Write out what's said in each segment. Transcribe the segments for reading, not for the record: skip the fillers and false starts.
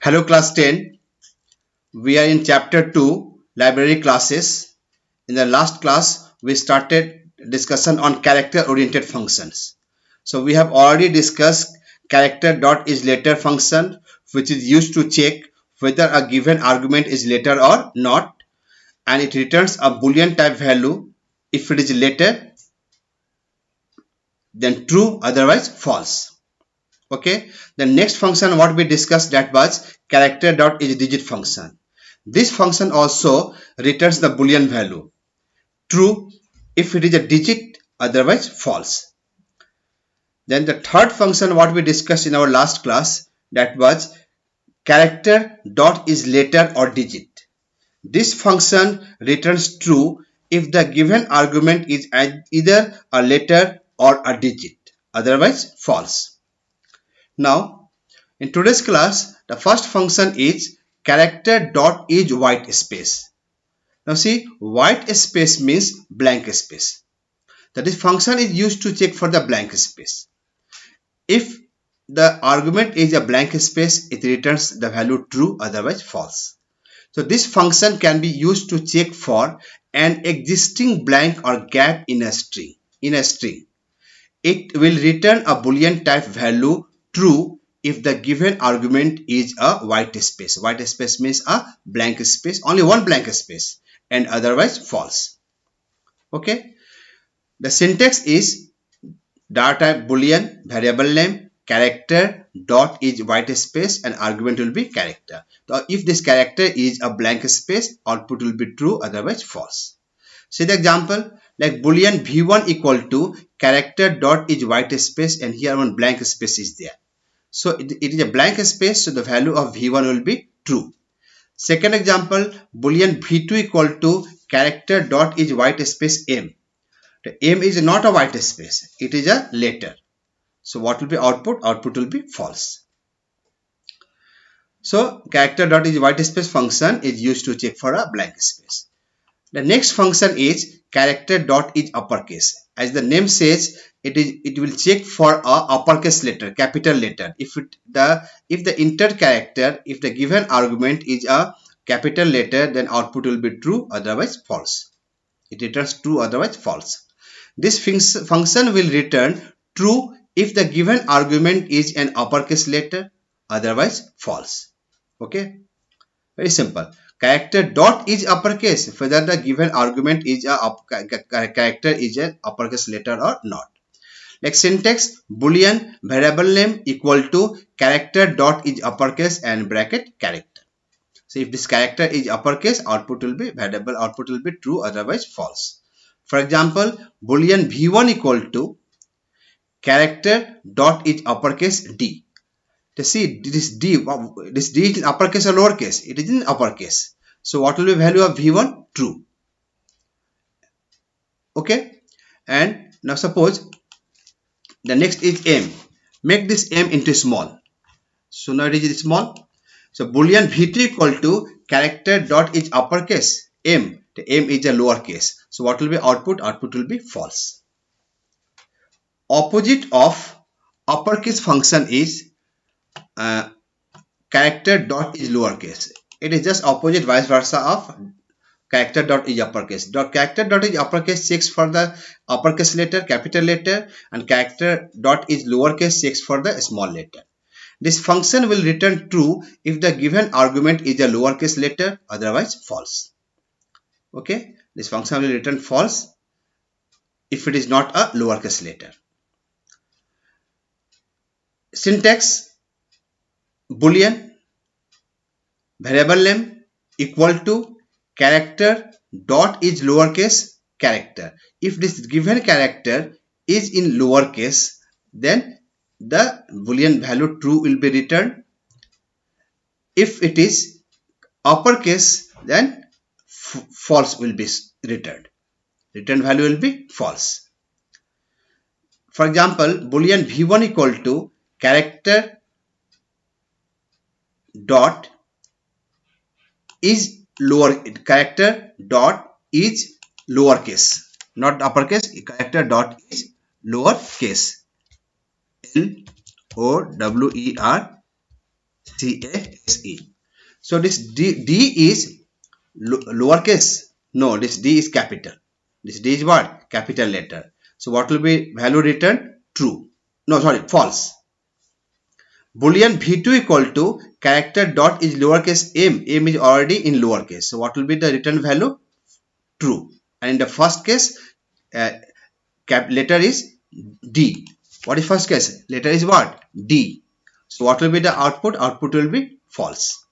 Hello class 10. We are in chapter 2 library classes. In the last class we started discussion on character oriented functions. So we have already discussed character.isLater function, which is used to check whether a given argument is later or not, and it returns a boolean type value. If it is later, then true, otherwise false. Okay, the next function what we discussed, that was character.isDigit function. This function also returns the boolean value true if it is a digit, otherwise false. Then the third function what we discussed in our last class, that was character.isLater or digit. This function returns true if the given argument is either a letter or a digit, otherwise false. Now, in today's class, the first function is character.isWhite space. Now see, white space means blank space. That is, function is used to check for the blank space. If the argument is a blank space, it returns the value true, otherwise false. So this function can be used to check for an existing blank or gap in a string. It will return a boolean type value true if the given argument is a white space. White space means a blank space, only one blank space, and otherwise false. Okay, the syntax is data type boolean, variable name, character dot is white space, and argument will be character. So if this character is a blank space, output will be true, otherwise false. See the example, like boolean v1 equal to character dot is white space, and here one blank space is there. So it is a blank space, so the value of v1 will be true. Second example, boolean v2 equal to character dot is white space m. The m is not a white space, it is a letter. So what will be output? Output will be false. So character dot is white space function is used to check for a blank space. The next function is character dot is uppercase. As the name says, it will check for a uppercase letter, capital letter. If the entered character, if the given argument is a capital letter, then output will be true, otherwise false. It returns true, otherwise false. This function will return true if the given argument is an uppercase letter, otherwise false. Okay, very simple. Character dot is uppercase whether the given argument is a character is an uppercase letter or not. Like syntax, boolean variable name equal to character dot is uppercase and bracket character. So if this character is uppercase, output will be variable, output will be true, otherwise false. For example, boolean v1 equal to character dot is uppercase d. See, this d is in uppercase or lowercase? It is in uppercase. So what will be value of v1? True. Okay. And now suppose the next is m. Make this m into small. So now it is small. So boolean v2 equal to character dot is uppercase m. The m is a lowercase. So what will be output? Output will be false. Opposite of uppercase function is character dot is lowercase. It is just opposite, vice versa of character dot is uppercase. Character dot is uppercase checks for the uppercase letter, capital letter, and character dot is lowercase checks for the small letter. This function will return true if the given argument is a lowercase letter, otherwise false. Okay, this function will return false if it is not a lowercase letter. Syntax, boolean variable name equal to character dot is lowercase character. If this given character is in lowercase, then the boolean value true will be returned. If it is uppercase, then false will be returned. Return value will be false. For example, boolean v1 equal to character dot is character dot is lowercase, not uppercase. Character dot is lowercase, lowercase. CASE. So this D is lowercase. No, this D is capital. This D is what? Capital letter. So what will be value returned? True. No, sorry, false. Boolean v2 equal to character dot is lowercase m. M is already in lowercase. So what will be the return value? True. And in the first case, letter is D. What is first case? Letter is what? D. So what will be the output? Output will be false.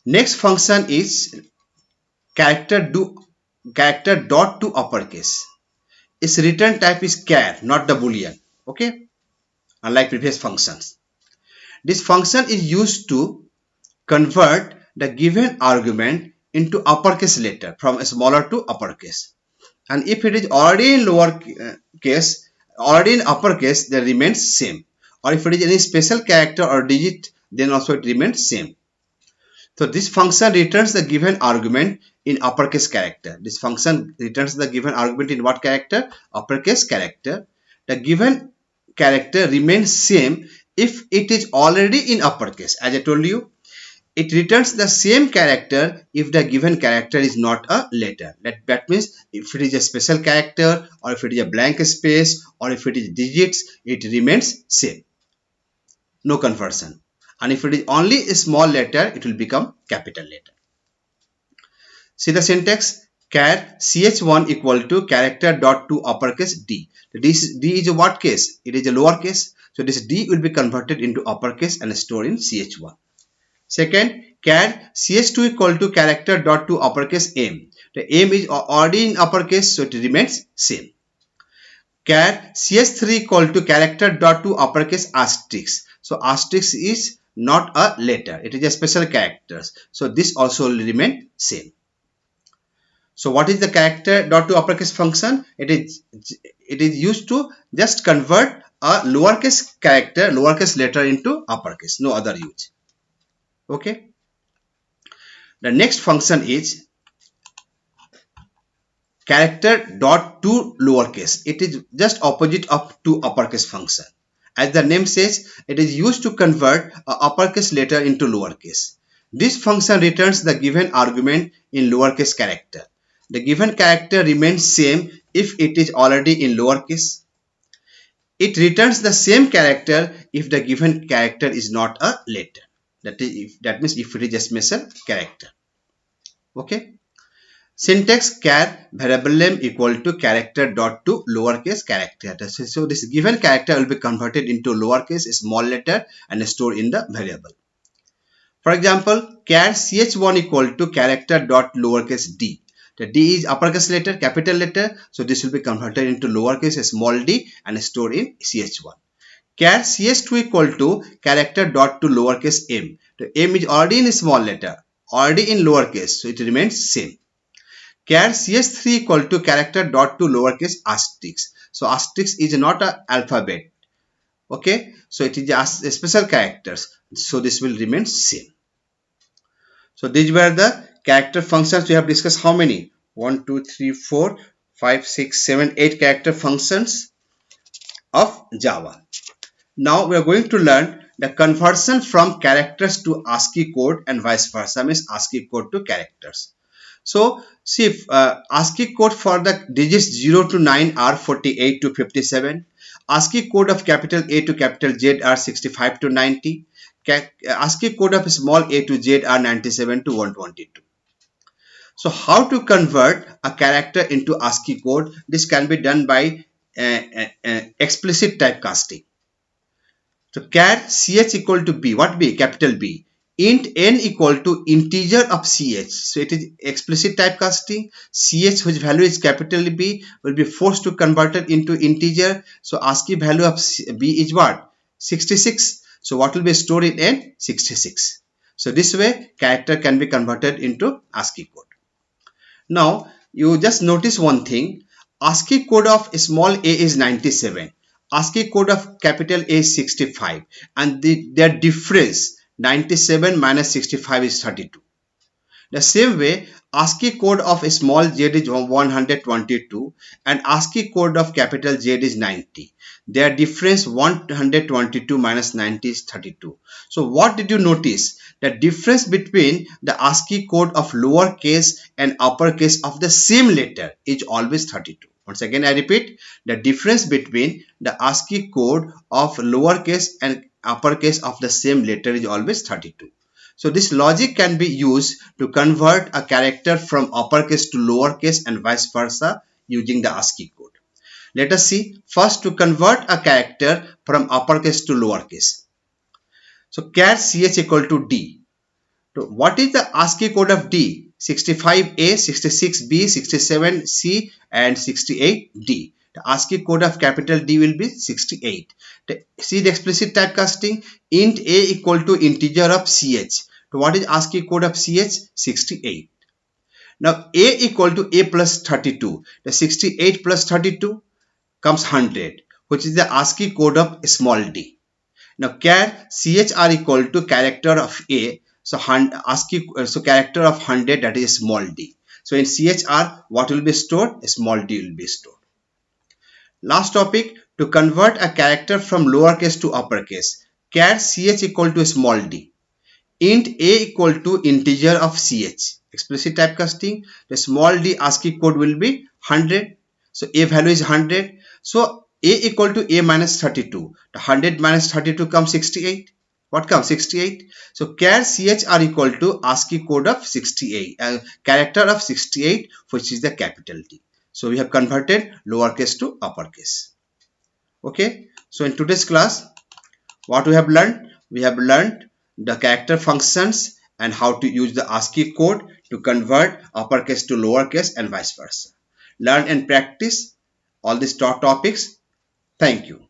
Next function is character dot to uppercase. Its return type is char, not the boolean. Okay, unlike previous functions. This function is used to convert the given argument into uppercase letter from smaller to uppercase. And if it is already in lower case, already in uppercase, then remains same. Or if it is any special character or digit, then also it remains same. So this function returns the given argument in uppercase character. This function returns the given argument in what character? Uppercase character. The given character remains same if it is already in uppercase. As I told you, it returns the same character if the given character is not a letter. That means if it is a special character, or if it is a blank space, or if it is digits, it remains same. No conversion. And if it is only a small letter, it will become capital letter. See the syntax: char ch1 equal to character dot to uppercase D. D is a what case? It is a lower case. So this D will be converted into uppercase and stored in ch1. Second, char ch2 equal to character dot to uppercase M. The M is already in uppercase, so it remains same. Char ch3 equal to character dot to uppercase asterisk. So asterisk is not a letter, it is a special characters. So this also will remain same. So what is the character dot to uppercase function? It is used to just convert a lowercase character, lowercase letter into uppercase. No other use. Okay. The next function is character dot to lowercase. It is just opposite of to uppercase function. As the name says, it is used to convert a uppercase letter into lowercase. This function returns the given argument in lowercase character. The given character remains same if it is already in lowercase. It returns the same character if the given character is not a letter. That means if it is a special character. Okay. Syntax: char variable name equal to character dot to lowercase character. So this given character will be converted into lowercase small letter and stored in the variable. For example, char ch1 equal to character dot lowercase d. The d is uppercase letter, capital letter. So this will be converted into lowercase small d and stored in ch1. Char ch2 equal to character dot to lowercase m. The m is already in small letter, already in lowercase, so it remains same. Char ch3 equal to character dot to lowercase asterisk. So asterisk is not an alphabet. Okay, so it is a special characters. So this will remain same. So these were the character functions. We have discussed how many? 1, 2, 3, 4, 5, 6, 7, 8 character functions of Java. Now we are going to learn the conversion from characters to ASCII code and vice versa, means ASCII code to characters. So see, if ASCII code for the digits 0 to 9 are 48 to 57. ASCII code of capital A to capital Z are 65 to 90. ASCII code of small a to Z are 97 to 122. So how to convert a character into ASCII code? This can be done by explicit typecasting. So char ch equal to b. What b? Capital B. Int n equal to integer of ch. So it is explicit typecasting. Ch, whose value is capital B, will be forced to convert it into integer. So ASCII value of b is what? 66. So what will be stored in n? 66. So this way character can be converted into ASCII code. Now you just notice one thing. ASCII code of small a is 97. ASCII code of capital A is 65, and their difference 97 minus 65 is 32. The same way, ASCII code of a small z is 122 and ASCII code of capital Z is 90. Their difference 122 minus 90 is 32. So what did you notice? The difference between the ASCII code of lowercase and uppercase of the same letter is always 32. Once again I repeat, the difference between the ASCII code of lowercase and uppercase of the same letter is always 32. So this logic can be used to convert a character from uppercase to lowercase and vice versa using the ASCII code. Let us see first to convert a character from uppercase to lowercase. So char ch equal to d. So what is the ASCII code of d? 65a, 66b, 67c and 68d. The ASCII code of capital D will be 68. See the explicit typecasting, int a equal to integer of ch. So what is ASCII code of ch? 68. Now a equal to a plus 32. The 68 plus 32 comes 100, which is the ASCII code of small d. Now char chr equal to character of a. So ASCII character of 100, that is small d. So in chr what will be stored? Small d will be stored. Last topic, to convert a character from lowercase to uppercase. Char ch equal to small d. Int a equal to integer of ch. Explicit typecasting, the small d ASCII code will be 100. So a value is 100. So a equal to a minus 32. The 100 minus 32 comes 68. What comes? 68. So char chr equal to ASCII code of 68. Character of 68, which is the capital D. So we have converted lowercase to uppercase. Okay. So in today's class, what we have learned? We have learned the character functions and how to use the ASCII code to convert uppercase to lowercase and vice versa. Learn and practice all these topics. Thank you.